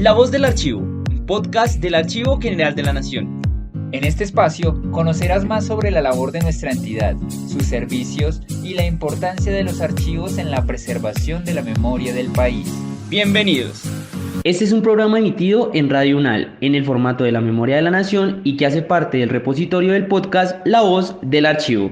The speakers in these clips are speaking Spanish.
La Voz del Archivo, un podcast del Archivo General de la Nación. En este espacio conocerás más sobre la labor de nuestra entidad, sus servicios y la importancia de los archivos en la preservación de la memoria del país. Bienvenidos. Este es un programa emitido en Radio UNAL, en el formato de la Memoria de la Nación y que hace parte del repositorio del podcast La Voz del Archivo.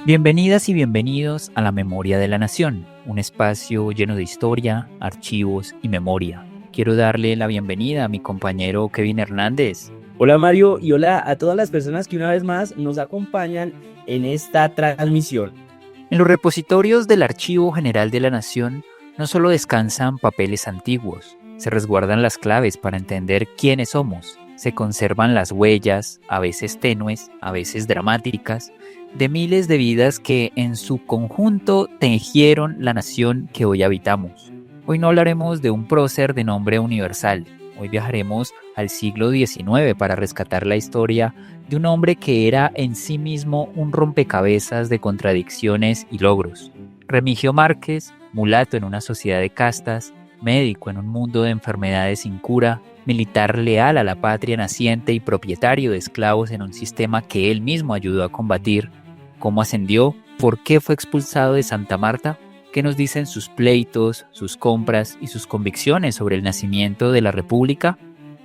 Bienvenidas y bienvenidos a la Memoria de la Nación, un espacio lleno de historia, archivos y memoria. Quiero darle la bienvenida a mi compañero Kevin Hernández. Hola Mario y hola a todas las personas que una vez más nos acompañan en esta transmisión. En los repositorios del Archivo General de la Nación no solo descansan papeles antiguos, se resguardan las claves para entender quiénes somos, se conservan las huellas, a veces tenues, a veces dramáticas, de miles de vidas que en su conjunto tejieron la nación que hoy habitamos. Hoy no hablaremos de un prócer de nombre universal, hoy viajaremos al siglo XIX para rescatar la historia de un hombre que era en sí mismo un rompecabezas de contradicciones y logros. Remigio Márquez, mulato en una sociedad de castas, médico en un mundo de enfermedades sin cura, militar leal a la patria naciente y propietario de esclavos en un sistema que él mismo ayudó a combatir. ¿Cómo ascendió? ¿Por qué fue expulsado de Santa Marta? ¿Qué nos dicen sus pleitos, sus compras y sus convicciones sobre el nacimiento de la República?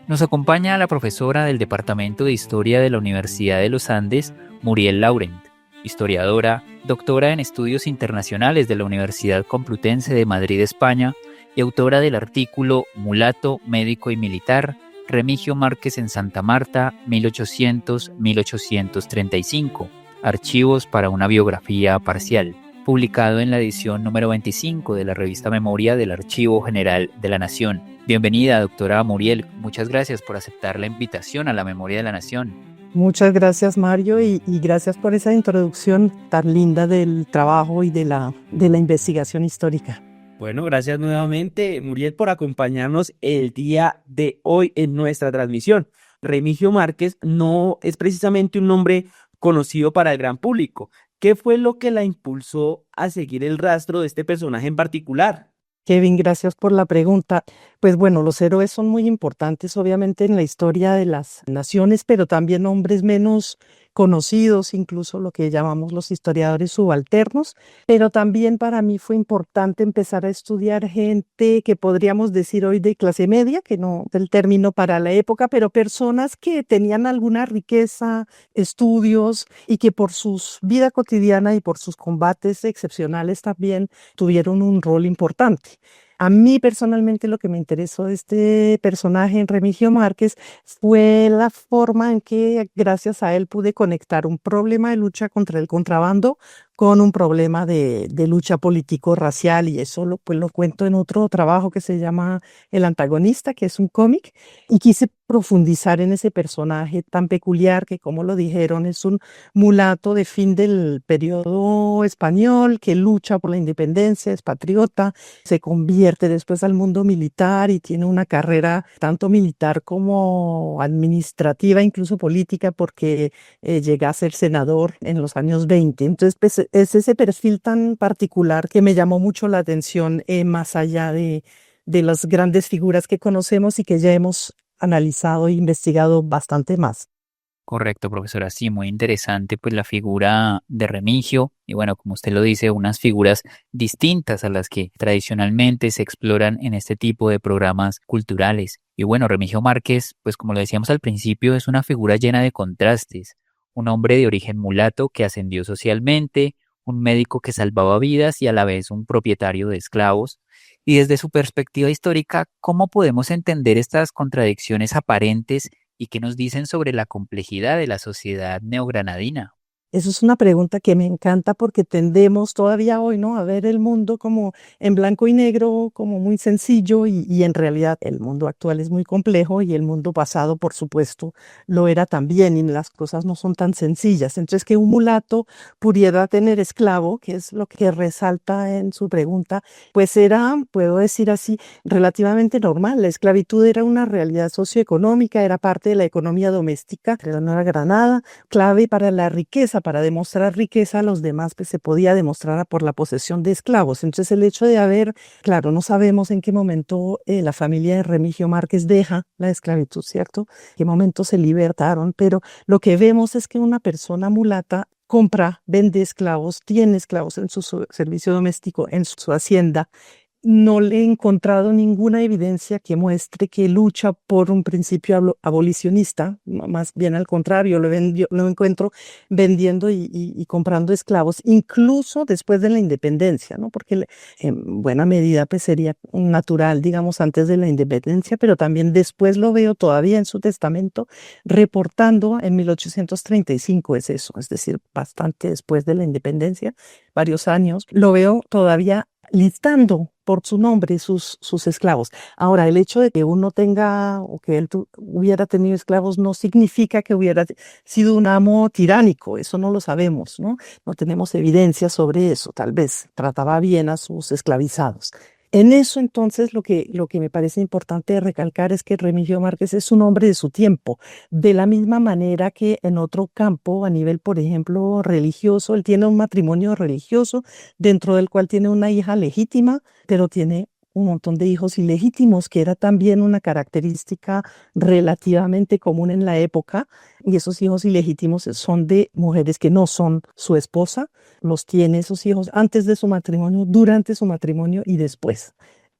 Nos acompaña la profesora del Departamento de Historia de la Universidad de los Andes, Muriel Laurent, historiadora, doctora en Estudios Internacionales de la Universidad Complutense de Madrid, España, y autora del artículo Mulato, médico y militar, Remigio Márquez en Santa Marta, 1800-1835, Archivos para una biografía parcial, publicado en la edición número 25 de la revista Memoria del Archivo General de la Nación. Bienvenida, doctora Muriel. Muchas gracias por aceptar la invitación a la Memoria de la Nación. Muchas gracias, Mario, y gracias por esa introducción tan linda del trabajo y de la investigación histórica. Bueno, gracias nuevamente, Muriel, por acompañarnos el día de hoy en nuestra transmisión. Remigio Márquez no es precisamente un nombre conocido para el gran público. ¿Qué fue lo que la impulsó a seguir el rastro de este personaje en particular? Kevin, gracias por la pregunta. Pues bueno, los héroes son muy importantes obviamente en la historia de las naciones, pero también hombres menos conocidos, incluso lo que llamamos los historiadores subalternos, pero también para mí fue importante empezar a estudiar gente que podríamos decir hoy de clase media, que no es el término para la época, pero personas que tenían alguna riqueza, estudios y que por su vida cotidiana y por sus combates excepcionales también tuvieron un rol importante. A mí personalmente lo que me interesó de este personaje en Remigio Márquez fue la forma en que gracias a él pude conectar un problema de lucha contra el contrabando con un problema de lucha político-racial, y eso pues lo cuento en otro trabajo que se llama El Antagonista, que es un cómic, y quise profundizar en ese personaje tan peculiar que, como lo dijeron, es un mulato de fin del periodo español que lucha por la independencia, es patriota, se convierte después al mundo militar y tiene una carrera tanto militar como administrativa, incluso política, porque llega a ser senador en los años 20. Entonces, pues, es ese perfil tan particular que me llamó mucho la atención, más allá de las grandes figuras que conocemos y que ya hemos analizado e investigado bastante más. Correcto, profesora. Sí, muy interesante pues la figura de Remigio y bueno, como usted lo dice, unas figuras distintas a las que tradicionalmente se exploran en este tipo de programas culturales. Y bueno, Remigio Márquez, pues como lo decíamos al principio, es una figura llena de contrastes. Un hombre de origen mulato que ascendió socialmente, un médico que salvaba vidas y a la vez un propietario de esclavos. Y desde su perspectiva histórica, ¿cómo podemos entender estas contradicciones aparentes y qué nos dicen sobre la complejidad de la sociedad neogranadina? Eso es una pregunta que me encanta porque tendemos todavía hoy, ¿no?, a ver el mundo como en blanco y negro, como muy sencillo y en realidad el mundo actual es muy complejo y el mundo pasado, por supuesto, lo era también y las cosas no son tan sencillas. Entonces, que un mulato pudiera tener esclavo, que es lo que resalta en su pregunta, pues era, puedo decir así, relativamente normal. La esclavitud era una realidad socioeconómica, era parte de la economía doméstica de la Nueva Granada, clave para la riqueza, para demostrar riqueza a los demás, pues se podía demostrar por la posesión de esclavos. Entonces el hecho de haber, claro, no sabemos en qué momento la familia de Remigio Márquez deja la esclavitud, ¿cierto? En qué momento se libertaron, pero lo que vemos es que una persona mulata compra, vende esclavos, tiene esclavos en su servicio doméstico, en su hacienda. No le he encontrado ninguna evidencia que muestre que lucha por un principio abolicionista, más bien al contrario, lo encuentro vendiendo y comprando esclavos, incluso después de la independencia, ¿no? Porque en buena medida pues sería natural, digamos, antes de la independencia, pero también después lo veo todavía en su testamento reportando en 1835, es eso, es decir, bastante después de la independencia, varios años, lo veo todavía listando por su nombre sus esclavos. Ahora, el hecho de que uno tenga o que él hubiera tenido esclavos no significa que hubiera sido un amo tiránico, eso no lo sabemos, ¿no? No tenemos evidencia sobre eso, tal vez trataba bien a sus esclavizados. En eso, entonces, lo que me parece importante recalcar es que Remigio Márquez es un hombre de su tiempo, de la misma manera que en otro campo, a nivel, por ejemplo, religioso, él tiene un matrimonio religioso, dentro del cual tiene una hija legítima, pero tiene un montón de hijos ilegítimos, que era también una característica relativamente común en la época, y esos hijos ilegítimos son de mujeres que no son su esposa, los tiene esos hijos antes de su matrimonio, durante su matrimonio y después.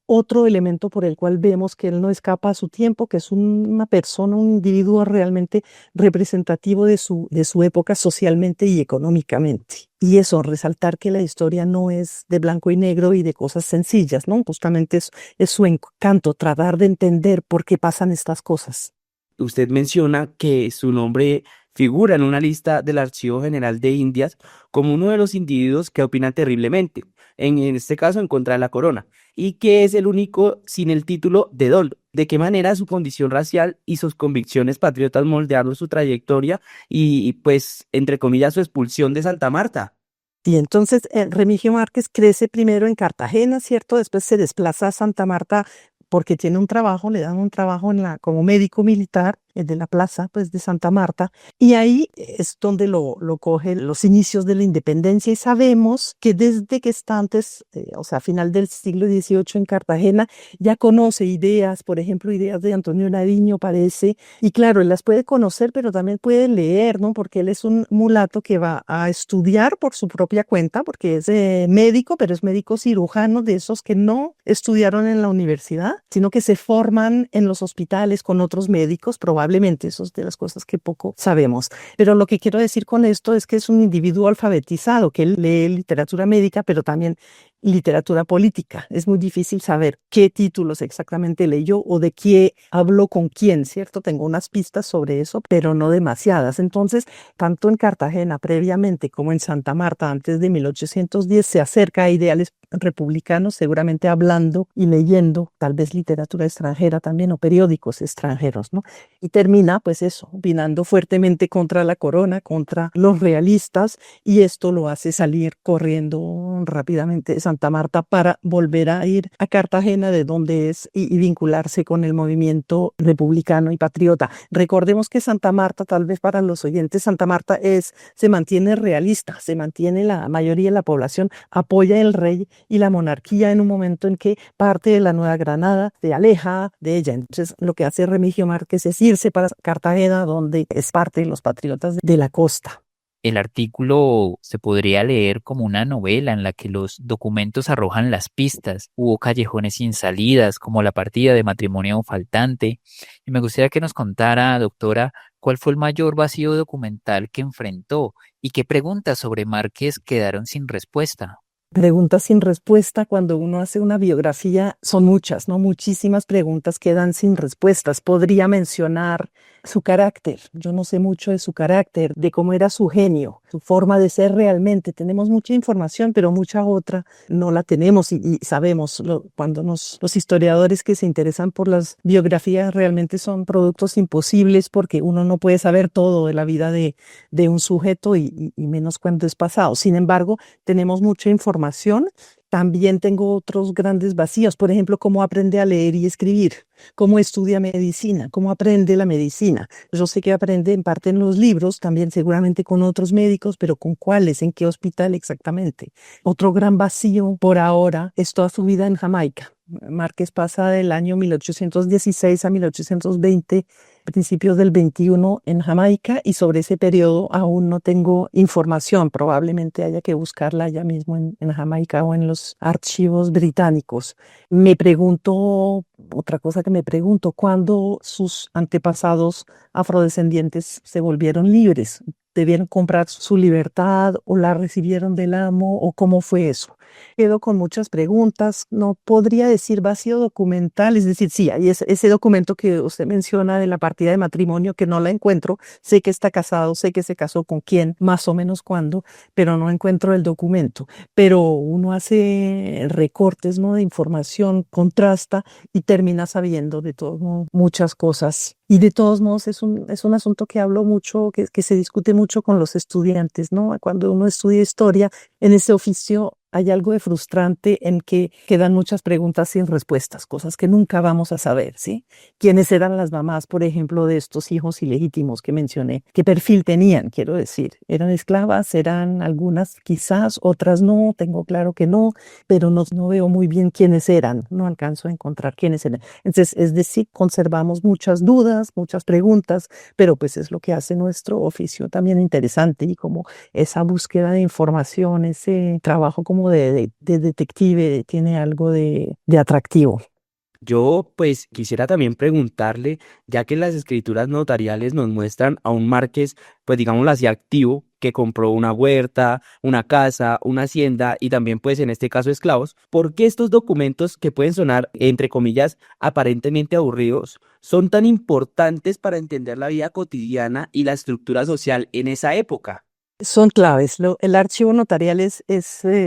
Otro elemento por el cual vemos que él no escapa a su tiempo, que es una persona, un individuo realmente representativo de su época socialmente y económicamente. Y eso, resaltar que la historia no es de blanco y negro y de cosas sencillas, ¿no? Justamente es su encanto, tratar de entender por qué pasan estas cosas. Usted menciona que su nombre figura en una lista del Archivo General de Indias como uno de los individuos que opinan terriblemente, en este caso en contra de la corona, y que es el único sin el título de Dol. ¿De qué manera su condición racial y sus convicciones patriotas moldearon su trayectoria y, pues, entre comillas, su expulsión de Santa Marta? Y entonces Remigio Márquez crece primero en Cartagena, ¿cierto? Después se desplaza a Santa Marta porque tiene un trabajo, le dan un trabajo como médico militar de la plaza pues, de Santa Marta, y ahí es donde lo cogen los inicios de la independencia, y sabemos que desde que está antes, o sea, a final del siglo XVIII en Cartagena, ya conoce ideas, por ejemplo, ideas de Antonio Nariño, parece, y claro, él las puede conocer, pero también puede leer, ¿no? Porque él es un mulato que va a estudiar por su propia cuenta, porque es médico, pero es médico cirujano, de esos que no estudiaron en la universidad, sino que se forman en los hospitales con otros médicos, probablemente, eso es de las cosas que poco sabemos. Pero lo que quiero decir con esto es que es un individuo alfabetizado, que él lee literatura médica, pero también literatura política. Es muy difícil saber qué títulos exactamente leyó o de qué habló con quién, ¿cierto? Tengo unas pistas sobre eso, pero no demasiadas. Entonces, tanto en Cartagena previamente como en Santa Marta antes de 1810 se acerca a ideales republicanos, seguramente hablando y leyendo tal vez literatura extranjera también o periódicos extranjeros, ¿no? Y termina, pues eso, opinando fuertemente contra la corona, contra los realistas, y esto lo hace salir corriendo rápidamente de Santa Marta para volver a ir a Cartagena, de donde es, y vincularse con el movimiento republicano y patriota. Recordemos que Santa Marta, tal vez para los oyentes, Santa Marta se mantiene realista, se mantiene, la mayoría de la población apoya el rey y la monarquía en un momento en que parte de la Nueva Granada se aleja de ella. Entonces, lo que hace Remigio Márquez es irse para Cartagena, donde es parte de los patriotas de la costa. El artículo se podría leer como una novela en la que los documentos arrojan las pistas. Hubo callejones sin salidas, como la partida de matrimonio faltante. Y me gustaría que nos contara, doctora, cuál fue el mayor vacío documental que enfrentó y qué preguntas sobre Márquez quedaron sin respuesta. Preguntas sin respuesta, cuando uno hace una biografía, son muchas, ¿no? Muchísimas preguntas quedan sin respuestas. Podría mencionar su carácter. Yo no sé mucho de su carácter, de cómo era su genio, su forma de ser realmente. Tenemos mucha información, pero mucha otra no la tenemos y sabemos cuando los historiadores que se interesan por las biografías realmente son productos imposibles porque uno no puede saber todo de la vida de un sujeto y menos cuando es pasado. Sin embargo, tenemos mucha información. También tengo otros grandes vacíos, por ejemplo, cómo aprende a leer y escribir, cómo estudia medicina, cómo aprende la medicina. Yo sé que aprende en parte en los libros, también seguramente con otros médicos, pero ¿con cuáles? ¿En qué hospital exactamente? Otro gran vacío por ahora es toda su vida en Jamaica. Márquez pasa del año 1816 a 1820, principios del 21 en Jamaica, y sobre ese periodo aún no tengo información. Probablemente haya que buscarla allá mismo en Jamaica o en los archivos británicos. Me pregunto, otra cosa que me pregunto, ¿cuándo sus antepasados afrodescendientes se volvieron libres? ¿Debieron comprar su libertad o la recibieron del amo o cómo fue eso? Quedo con muchas preguntas, no podría decir vacío documental, es decir, sí, hay ese documento que usted menciona de la partida de matrimonio que no la encuentro, sé que está casado, sé que se casó con quién, más o menos cuándo, pero no encuentro el documento. Pero uno hace recortes, ¿no?, de información, contrasta y termina sabiendo de todos modos muchas cosas. Y de todos modos es un asunto que hablo mucho, que se discute mucho con los estudiantes, ¿no? Cuando uno estudia historia, en ese oficio hay algo de frustrante en que quedan muchas preguntas sin respuestas, cosas que nunca vamos a saber, ¿sí? ¿Quiénes eran las mamás, por ejemplo, de estos hijos ilegítimos que mencioné? ¿Qué perfil tenían, quiero decir? ¿Eran esclavas? ¿Eran algunas quizás? Otras no, tengo claro que no, pero no veo muy bien quiénes eran, no alcanzo a encontrar quiénes eran. Entonces, es decir, conservamos muchas dudas, muchas preguntas, pero pues es lo que hace nuestro oficio también interesante y como esa búsqueda de información, ese trabajo como de detective tiene algo de atractivo. Yo pues quisiera también preguntarle, ya que las escrituras notariales nos muestran a un Márquez, pues digámoslo así, activo, que compró una huerta, una casa, una hacienda y también pues en este caso esclavos, ¿por qué estos documentos que pueden sonar, entre comillas, aparentemente aburridos, son tan importantes para entender la vida cotidiana y la estructura social en esa época? Son claves. El archivo notarial es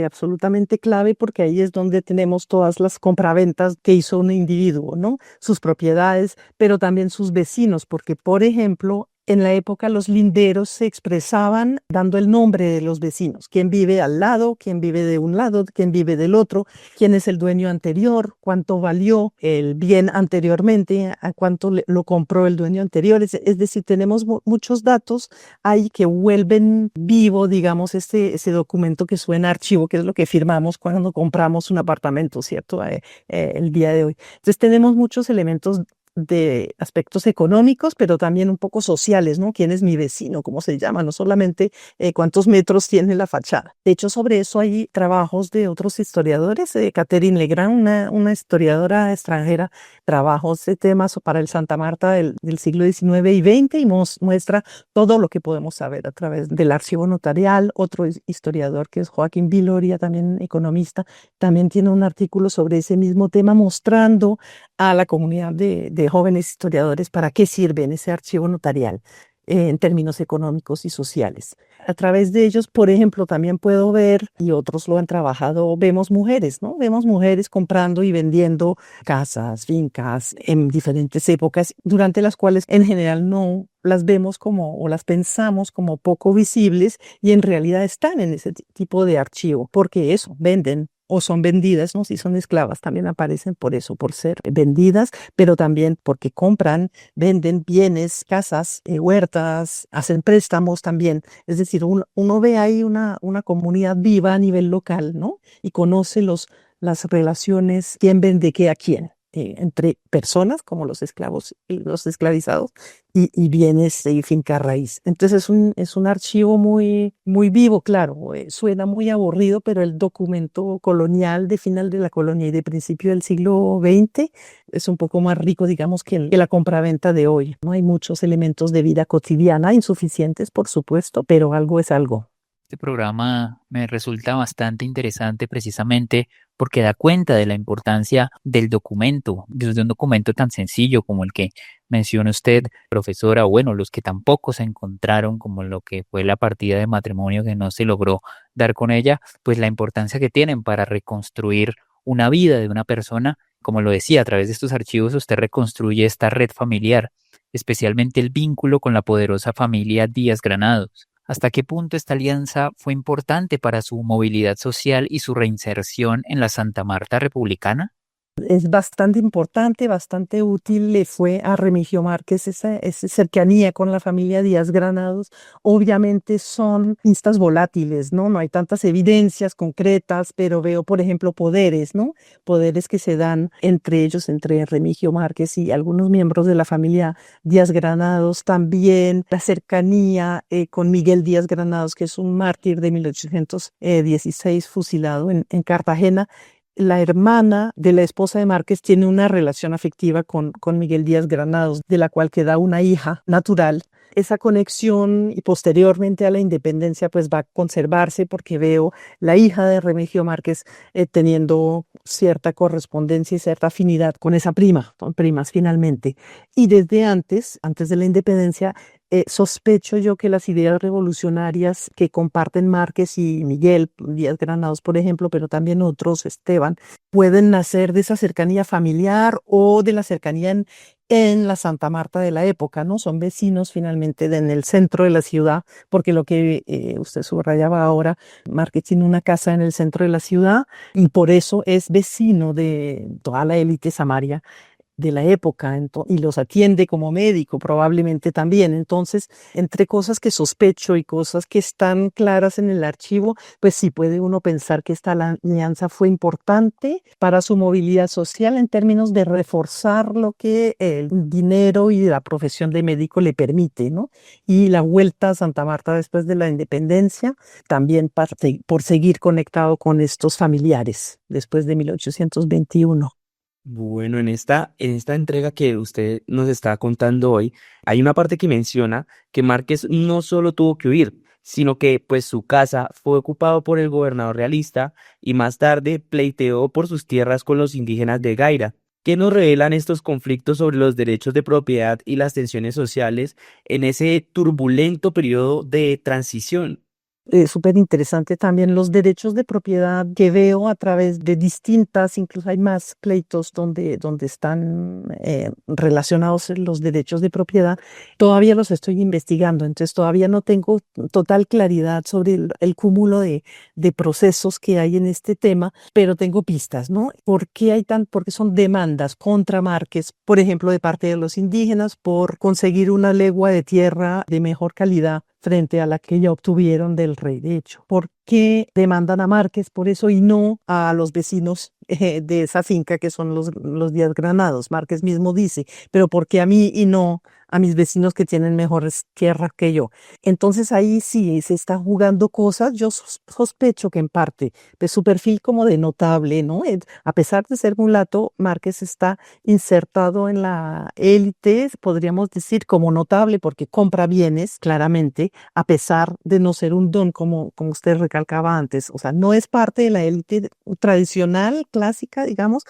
absolutamente clave porque ahí es donde tenemos todas las compraventas que hizo un individuo, ¿no? Sus propiedades, pero también sus vecinos, porque, por ejemplo, en la época los linderos se expresaban dando el nombre de los vecinos, quién vive al lado, quién vive de un lado, quién vive del otro, quién es el dueño anterior, cuánto valió el bien anteriormente, a cuánto lo compró el dueño anterior. Es decir, tenemos muchos datos ahí que vuelven vivo, digamos, ese documento que suena archivo, que es lo que firmamos cuando compramos un apartamento, ¿cierto? El día de hoy. Entonces tenemos muchos elementos de aspectos económicos, pero también un poco sociales, ¿no? ¿Quién es mi vecino? ¿Cómo se llama? No solamente cuántos metros tiene la fachada. De hecho, sobre eso hay trabajos de otros historiadores. Catherine Legrand, una historiadora extranjera, trabajos de temas para el Santa Marta del siglo XIX y XX y muestra todo lo que podemos saber a través del archivo notarial. Otro historiador que es Joaquín Viloria, también economista, también tiene un artículo sobre ese mismo tema mostrando a la comunidad de jóvenes historiadores para qué sirve en ese archivo notarial en términos económicos y sociales. A través de ellos, por ejemplo, también puedo ver, y otros lo han trabajado, vemos mujeres, ¿no? Vemos mujeres comprando y vendiendo casas, fincas en diferentes épocas, durante las cuales en general no las vemos como o las pensamos como poco visibles y en realidad están en ese tipo de archivo, porque eso, venden o son vendidas, ¿no? Si son esclavas, también aparecen por eso, por ser vendidas, pero también porque compran, venden bienes, casas, huertas, hacen préstamos también. Es decir, uno ve ahí una comunidad viva a nivel local, ¿no? Y conoce las relaciones, quién vende qué a quién. Entre personas como los esclavos y los esclavizados y bienes y finca raíz. Entonces es un archivo muy, muy vivo, claro, suena muy aburrido, pero el documento colonial de final de la colonia y de principio del siglo XX es un poco más rico, digamos, que la compraventa de hoy. No hay muchos elementos de vida cotidiana, insuficientes, por supuesto, pero algo es algo. Este programa me resulta bastante interesante precisamente porque da cuenta de la importancia del documento, desde un documento tan sencillo como el que menciona usted, profesora, o bueno, los que tampoco se encontraron, como lo que fue la partida de matrimonio que no se logró dar con ella, pues la importancia que tienen para reconstruir una vida de una persona. Como lo decía, a través de estos archivos usted reconstruye esta red familiar, especialmente el vínculo con la poderosa familia Díaz Granados. ¿Hasta qué punto esta alianza fue importante para su movilidad social y su reinserción en la Santa Marta republicana? Es bastante importante, bastante útil, le fue a Remigio Márquez esa cercanía con la familia Díaz Granados. Obviamente son instas volátiles, ¿no? No hay tantas evidencias concretas, pero veo, por ejemplo, poderes, ¿no? Poderes que se dan entre ellos, entre Remigio Márquez y algunos miembros de la familia Díaz Granados. También la cercanía con Miguel Díaz Granados, que es un mártir de 1816, fusilado en Cartagena. La hermana de la esposa de Márquez tiene una relación afectiva con Miguel Díaz Granados, de la cual queda una hija natural. Esa conexión y posteriormente a la independencia pues va a conservarse porque veo la hija de Remigio Márquez teniendo cierta correspondencia y cierta afinidad con esa prima, son primas finalmente. Y desde antes de la independencia, sospecho yo que las ideas revolucionarias que comparten Márquez y Miguel Díaz Granados, por ejemplo, pero también otros, Esteban, pueden nacer de esa cercanía familiar o de la cercanía en la Santa Marta de la época, ¿no? Son vecinos finalmente en el centro de la ciudad, porque lo que usted subrayaba ahora, Márquez tiene una casa en el centro de la ciudad y por eso es vecino de toda la élite samaria de la época y los atiende como médico probablemente también. Entonces, entre cosas que sospecho y cosas que están claras en el archivo, pues sí puede uno pensar que esta alianza fue importante para su movilidad social en términos de reforzar lo que el dinero y la profesión de médico le permite, ¿no? Y la vuelta a Santa Marta después de la independencia, también por seguir conectado con estos familiares después de 1821. Bueno, en esta entrega que usted nos está contando hoy, hay una parte que menciona que Márquez no solo tuvo que huir, sino que pues su casa fue ocupada por el gobernador realista y más tarde pleiteó por sus tierras con los indígenas de Gaira. ¿Qué nos revelan estos conflictos sobre los derechos de propiedad y las tensiones sociales en ese turbulento periodo de transición? Súper interesante también los derechos de propiedad que veo a través de distintas, incluso hay más pleitos donde están relacionados los derechos de propiedad. Todavía los estoy investigando, entonces todavía no tengo total claridad sobre el cúmulo de procesos que hay en este tema, pero tengo pistas, ¿no? Porque son demandas contra Márquez, por ejemplo, de parte de los indígenas por conseguir una legua de tierra de mejor calidad frente a la que ya obtuvieron del rey. De hecho, ¿por qué demandan a Márquez por eso y no a los vecinos de esa finca que son los Díaz Granados? Márquez mismo dice, pero ¿por qué a mí y no a mis vecinos que tienen mejores tierras que yo? Entonces ahí sí se están jugando cosas. Yo sospecho que en parte de su perfil como de notable, ¿no? A pesar de ser mulato, Márquez está insertado en la élite, podríamos decir como notable porque compra bienes, claramente, a pesar de no ser un don como usted recalcaba antes. O sea, no es parte de la élite tradicional, clásica, digamos,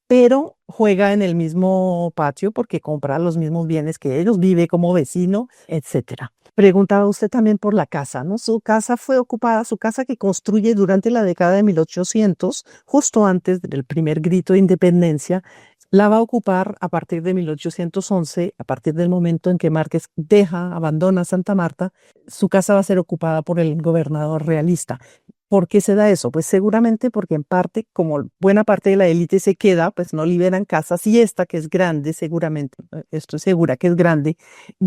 pero juega en el mismo patio porque compra los mismos bienes que ellos, vive como vecino, etcétera. Preguntaba usted también por la casa, ¿no? Su casa fue ocupada, su casa que construye durante la década de 1800, justo antes del primer grito de independencia, la va a ocupar a partir de 1811, a partir del momento en que Márquez abandona Santa Marta, su casa va a ser ocupada por el gobernador realista. ¿Por qué se da eso? Pues seguramente porque en parte, como buena parte de la élite se queda, pues no liberan casas y esta que es grande, seguramente, estoy segura que es grande,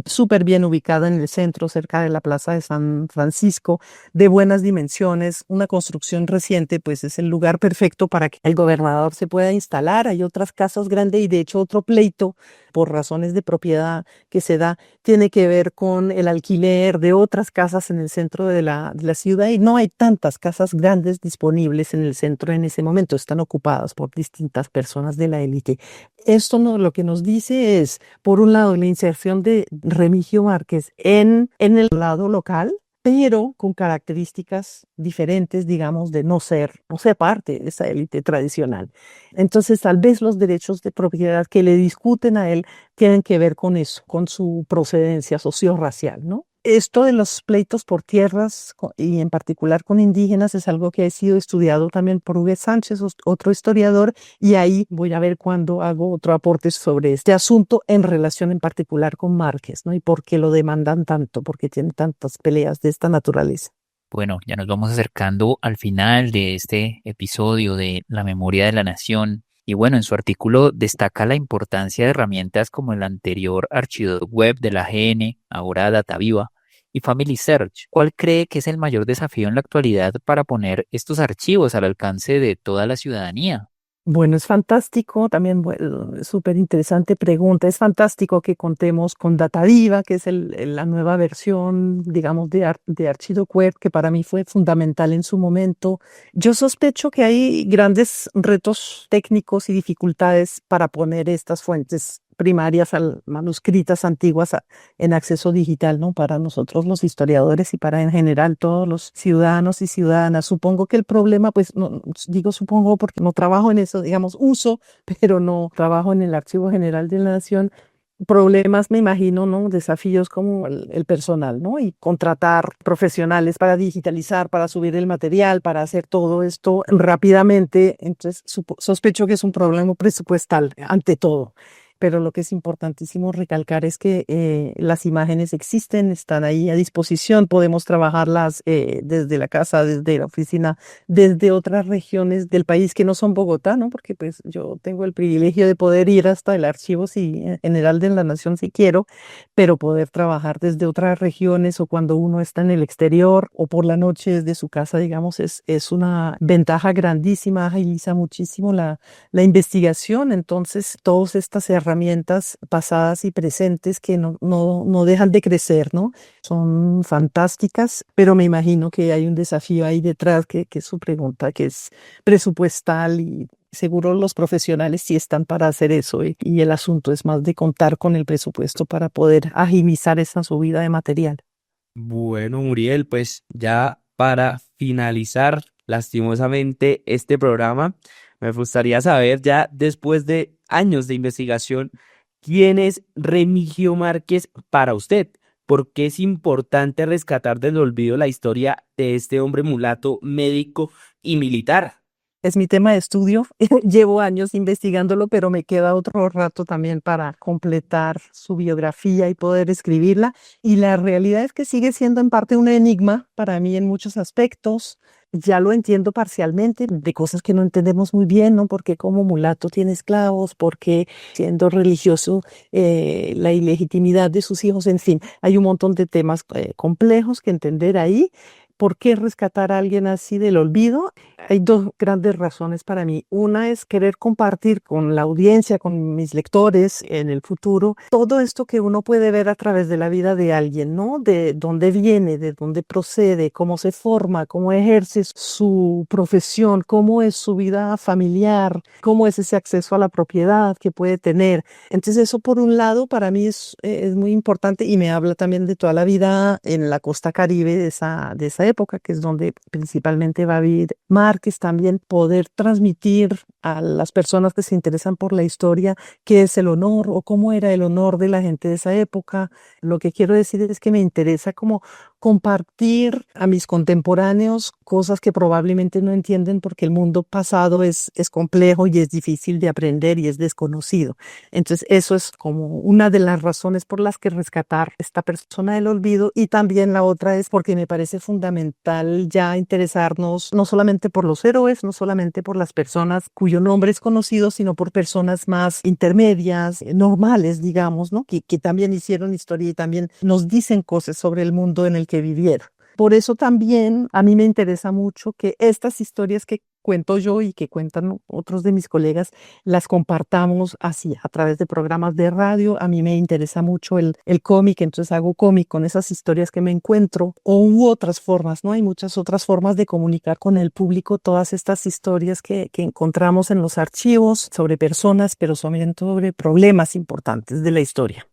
súper bien ubicada en el centro, cerca de la Plaza de San Francisco, de buenas dimensiones, una construcción reciente, pues es el lugar perfecto para que el gobernador se pueda instalar. Hay otras casas grandes y de hecho otro pleito por razones de propiedad que se da tiene que ver con el alquiler de otras casas en el centro de la ciudad y no hay tantas casas grandes disponibles en el centro en ese momento, están ocupadas por distintas personas de la élite. Esto lo que nos dice es, por un lado, la inserción de Remigio Márquez en el lado local, pero con características diferentes, digamos, de no ser parte de esa élite tradicional. Entonces, tal vez los derechos de propiedad que le discuten a él tienen que ver con eso, con su procedencia socio-racial, ¿no? Esto de los pleitos por tierras y en particular con indígenas es algo que ha sido estudiado también por Huguet Sánchez, otro historiador, y ahí voy a ver cuándo hago otro aporte sobre este asunto en relación en particular con Márquez, ¿no? Y por qué lo demandan tanto, por qué tiene tantas peleas de esta naturaleza. Bueno, ya nos vamos acercando al final de este episodio de La Memoria de la Nación. Y bueno, en su artículo destaca la importancia de herramientas como el anterior archivo web de la AGN, ahora DataViva, y Family Search. ¿Cuál cree que es el mayor desafío en la actualidad para poner estos archivos al alcance de toda la ciudadanía? Bueno, es fantástico, también súper interesante pregunta. Es fantástico que contemos con DataViva, que es la nueva versión, digamos, de ArchidoWeb, que para mí fue fundamental en su momento. Yo sospecho que hay grandes retos técnicos y dificultades para poner estas fuentes primarias manuscritas antiguas en acceso digital, ¿no? Para nosotros los historiadores y para en general todos los ciudadanos y ciudadanas. Supongo que el problema, pues, no, digo supongo porque no trabajo en eso, digamos, uso, pero no trabajo en el Archivo General de la Nación. Problemas, me imagino, ¿no? Desafíos como el personal, ¿no? Y contratar profesionales para digitalizar, para subir el material, para hacer todo esto rápidamente. Entonces, sospecho que es un problema presupuestal ante todo. Pero lo que es importantísimo recalcar es que las imágenes existen, están ahí a disposición, podemos trabajarlas desde la casa, desde la oficina, desde otras regiones del país que no son Bogotá, ¿no? Porque pues yo tengo el privilegio de poder ir hasta el Archivo General de la Nación si quiero, pero poder trabajar desde otras regiones o cuando uno está en el exterior o por la noche desde su casa, digamos, es una ventaja grandísima, agiliza muchísimo la investigación. Entonces, todas estas herramientas pasadas y presentes que no dejan de crecer, ¿no? Son fantásticas, pero me imagino que hay un desafío ahí detrás que es su pregunta, que es presupuestal y seguro los profesionales sí están para hacer eso y el asunto es más de contar con el presupuesto para poder agilizar esa subida de material. Bueno, Muriel, pues ya para finalizar lastimosamente este programa, me gustaría saber ya después de años de investigación, ¿quién es Remigio Márquez para usted? ¿Por qué es importante rescatar del olvido la historia de este hombre mulato, médico y militar? Es mi tema de estudio, llevo años investigándolo, pero me queda otro rato también para completar su biografía y poder escribirla. Y la realidad es que sigue siendo en parte un enigma para mí en muchos aspectos. Ya lo entiendo parcialmente, de cosas que no entendemos muy bien, ¿no? Porque como mulato tiene esclavos, porque siendo religioso la ilegitimidad de sus hijos, en fin, hay un montón de temas complejos que entender ahí. ¿Por qué rescatar a alguien así del olvido? Hay dos grandes razones para mí. Una es querer compartir con la audiencia, con mis lectores en el futuro, todo esto que uno puede ver a través de la vida de alguien, ¿no? De dónde viene, de dónde procede, cómo se forma, cómo ejerce su profesión, cómo es su vida familiar, cómo es ese acceso a la propiedad que puede tener. Entonces eso por un lado para mí es muy importante y me habla también de toda la vida en la costa caribe de esa época, que es donde principalmente va a vivir Márquez. También poder transmitir a las personas que se interesan por la historia qué es el honor o cómo era el honor de la gente de esa época. Lo que quiero decir es que me interesa como compartir a mis contemporáneos cosas que probablemente no entienden porque el mundo pasado es complejo y es difícil de aprender y es desconocido. Entonces eso es como una de las razones por las que rescatar esta persona del olvido, y también la otra es porque me parece fundamental ya interesarnos no solamente por los héroes, no solamente por las personas cuyo nombre es conocido, sino por personas más intermedias, normales, digamos, ¿no? Que también hicieron historia y también nos dicen cosas sobre el mundo en el que vivieron. Por eso también a mí me interesa mucho que estas historias que cuento yo y que cuentan otros de mis colegas las compartamos así a través de programas de radio. A mí me interesa mucho el cómic, entonces hago cómic con esas historias que me encuentro u otras formas, ¿no? Hay muchas otras formas de comunicar con el público todas estas historias que encontramos en los archivos sobre personas, pero sobre problemas importantes de la historia.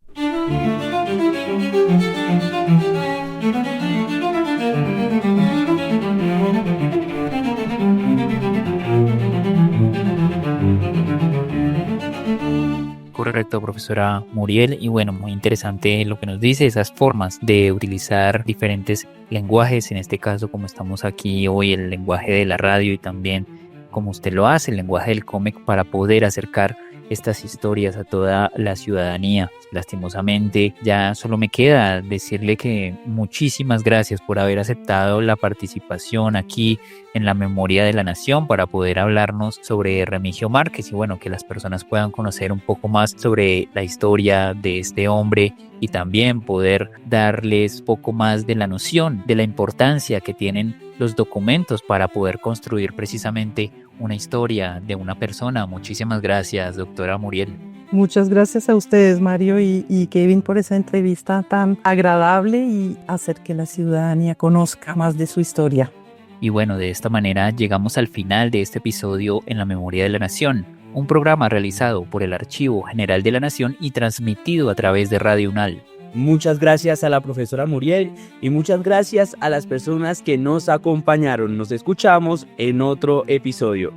correcto, profesora Muriel. Y bueno, muy interesante lo que nos dice, esas formas de utilizar diferentes lenguajes, en este caso como estamos aquí hoy, el lenguaje de la radio y también como usted lo hace, el lenguaje del cómic para poder acercar estas historias a toda la ciudadanía. Lastimosamente, ya solo me queda decirle que muchísimas gracias por haber aceptado la participación aquí en la Memoria de la Nación para poder hablarnos sobre Remigio Márquez y bueno, que las personas puedan conocer un poco más sobre la historia de este hombre y también poder darles poco más de la noción de la importancia que tienen los documentos para poder construir precisamente una historia de una persona. Muchísimas gracias, doctora Muriel. Muchas gracias a ustedes, Mario y Kevin, por esa entrevista tan agradable y hacer que la ciudadanía conozca más de su historia. Y bueno, de esta manera llegamos al final de este episodio en la Memoria de la Nación, un programa realizado por el Archivo General de la Nación y transmitido a través de Radio UNAL. Muchas gracias a la profesora Muriel y muchas gracias a las personas que nos acompañaron. Nos escuchamos en otro episodio.